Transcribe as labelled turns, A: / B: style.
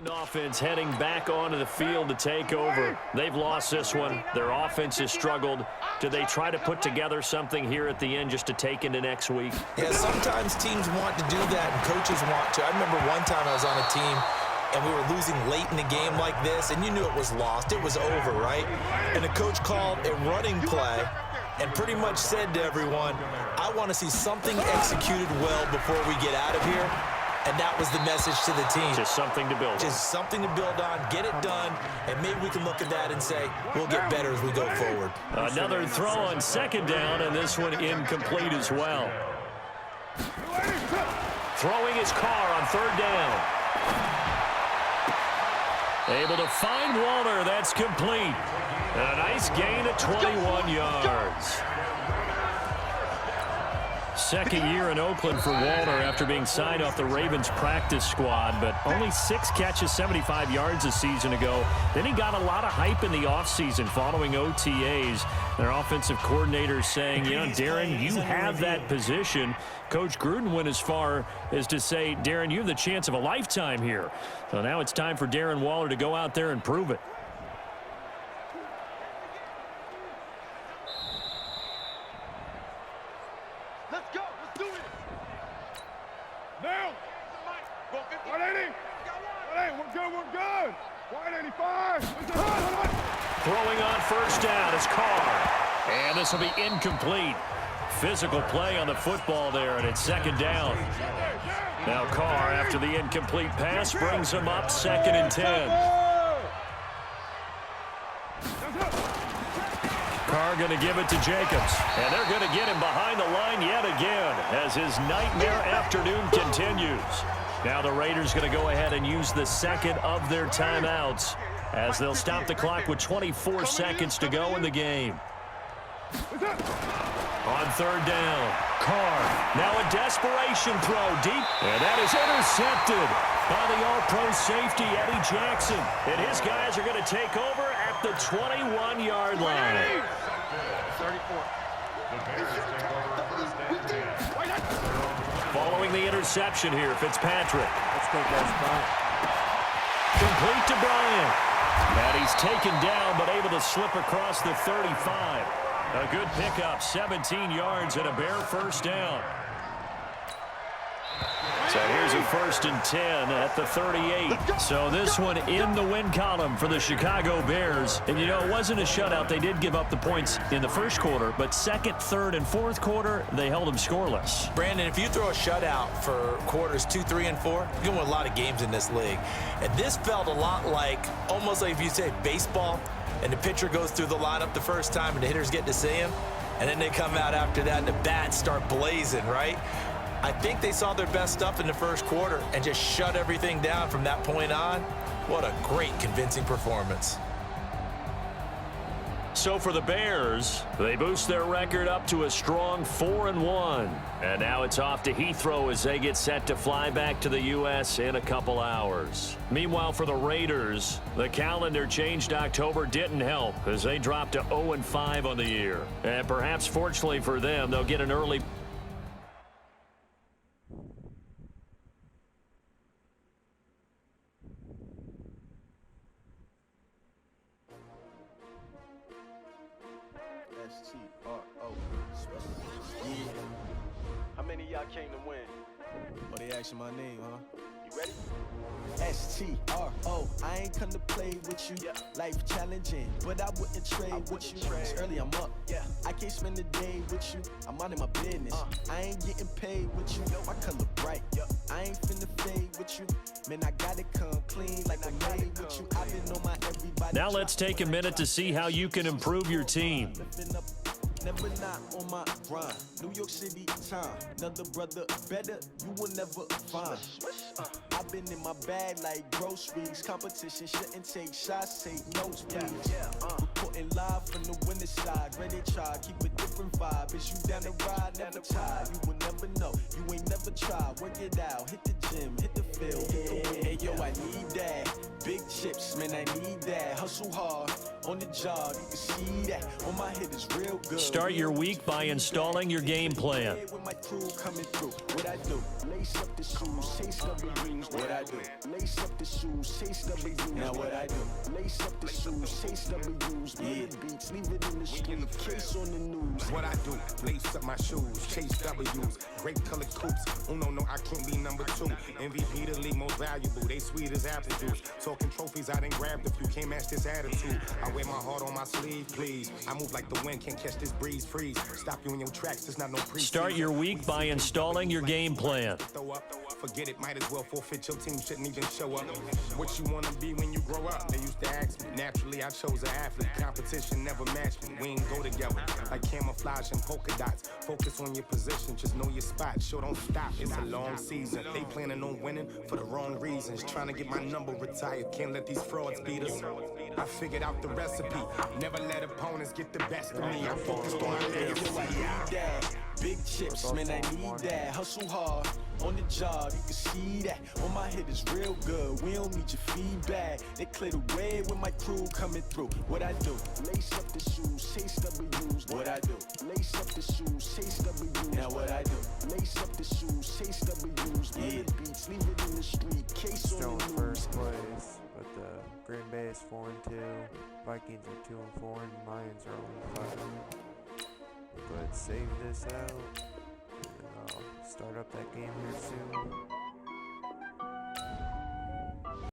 A: Cleveland offense heading back onto the field to take over. They've lost this one. Their offense has struggled. Do they try to put together something here at the end just to take into next week?
B: Yeah, sometimes teams want to do that and coaches want to. I remember one time I was on a team and we were losing late in the game like this, and you knew it was lost. It was over, right? And the coach called a running play and pretty much said to everyone, I want to see something executed well before we get out of here. And that was the message to the team.
A: Just something to build on.
B: Just something to build on, get it done, and maybe we can look at that and say, we'll get better as we go forward.
A: Another throw on second down, and this one incomplete as well. Throwing his car on third down. Able to find Walter. That's complete. A nice gain of 21 yards. Second year in Oakland for Walter after being signed off the Ravens practice squad, but only 6 catches, 75 yards a season ago. Then he got a lot of hype in the offseason following OTAs. Their offensive coordinator saying, you know, Darren, you have that position. Coach Gruden went as far as to say, Darren, you have the chance of a lifetime here. So now it's time for Darren Waller to go out there and prove it. Throwing on first down is Carr. And this will be incomplete. Physical play on the football there, and it's second down. Now Carr, after the incomplete pass, brings him up 2nd and 10. Carr going to give it to Jacobs. And they're going to get him behind the line yet again as his nightmare afternoon continues. Now the Raiders going to go ahead and use the second of their timeouts as they'll stop the clock with 24 seconds to go in the game. On third down, Carr. Now a desperation throw deep. And that is intercepted by the all-pro safety, Eddie Jackson. And his guys are going to take over at the 21-yard line. 34. Following the interception here, Fitzpatrick. Let's go, guys. Complete to Bryant. And he's taken down, but able to slip across the 35. A good pickup, 17 yards and a bare first down. So here's a 1st and 10 at the 38. So this one in the win column for the Chicago Bears. And, you know, it wasn't a shutout. They did give up the points in the first quarter, but second, third, and fourth quarter, they held them scoreless.
B: Brandon, if you throw a shutout for quarters 2, 3, and 4, you're going to win a lot of games in this league. And this felt a lot like, almost like if you say baseball, and the pitcher goes through the lineup the first time and the hitters get to see him, and then they come out after that and the bats start blazing, right? I think they saw their best stuff in the first quarter and just shut everything down from that point on. What a great, convincing performance.
A: So for the Bears, they boost their record up to a strong 4-1. And now it's off to Heathrow as they get set to fly back to the U.S. in a couple hours. Meanwhile, for the Raiders, the calendar changed October didn't help as they dropped to 0-5 on the year. And perhaps fortunately for them, they'll get an early
C: How many of y'all came to win?
D: Oh, they asking my name, huh?
C: You ready?
D: S-T-R-O, I ain't come to play with you.
C: Yeah.
D: Life challenging, but I wouldn't trade with you. It's early, I'm up.
C: Yeah.
D: I can't spend the day with you. I'm minding my business. I ain't getting paid with you. My color bright. I ain't finna fade with you. Man, I gotta come clean like I'm made with you. I've been on my everybody.
A: Now let's take a minute to see how you can improve your team.
D: Never not on my grind. New York City time. Another brother better, you will never find. I've been in my bag like groceries. Competition shouldn't take shots, take notes, please. Reporting live from the winning side. Ready to try, keep a different vibe. Is you down the ride, never tired. You will never know, you ain't never tried. Work it out, hit the gym, hit the field. Hey, yo, I need that. Big chips, man, I need that. Hustle hard, On the job, you can see that. On my head is real good.
A: Start your week by installing your game plan.
D: With my crew coming through, what I do? Lace up the shoes, chase W's. What I do? Lace up the shoes, chase W's. Now what I do? Lace up the shoes, chase W's. Yeah. Beats, leave it in the street, case on the news.
C: What I do? Lace up my shoes, chase W's. Great color coops. Oh no, I can't be number 2. MVP the league most valuable. They sweet as apple juice. Talking trophies, I done grabbed a few. Can't match this attitude. I wear my heart on my sleeve, please. I move like the wind, can't catch this breeze. Freeze. Stop you in your tracks. There's not no pre.
A: Start your week by installing your game plan.
C: Throw up, forget it, might as well forfeit. Your team shouldn't even show up. What you wanna be when you grow up? They used to ask me. Naturally, I chose an athlete. Competition never matched me. We ain't go together like camouflage and polka dots. Focus on your position, just know your spot. Sure, don't stop. It's a long season. They planning on winning for the wrong reasons. Trying to get my number retired. Can't let these frauds beat us. I figured out the recipe. Never let opponents get the best of me. I focused on my legacy.
D: Big chips, man, I need that. Hustle hard on the job, you can see that. On my head is real good. We don't need your feedback. They clear the way with my crew coming through. What I do? Lace up the shoes, chase W's. What I do? Lace up the shoes, chase W's. Now what I do? Lace up the shoes, chase W's. Yeah. Beats, leave it in the street, case
E: Still
D: on the
E: in
D: news.
E: first place, but Green Bay is 4-2, Vikings are 2-4, and Lions are 0-5. Go ahead and save this out, and I'll start up that game here soon.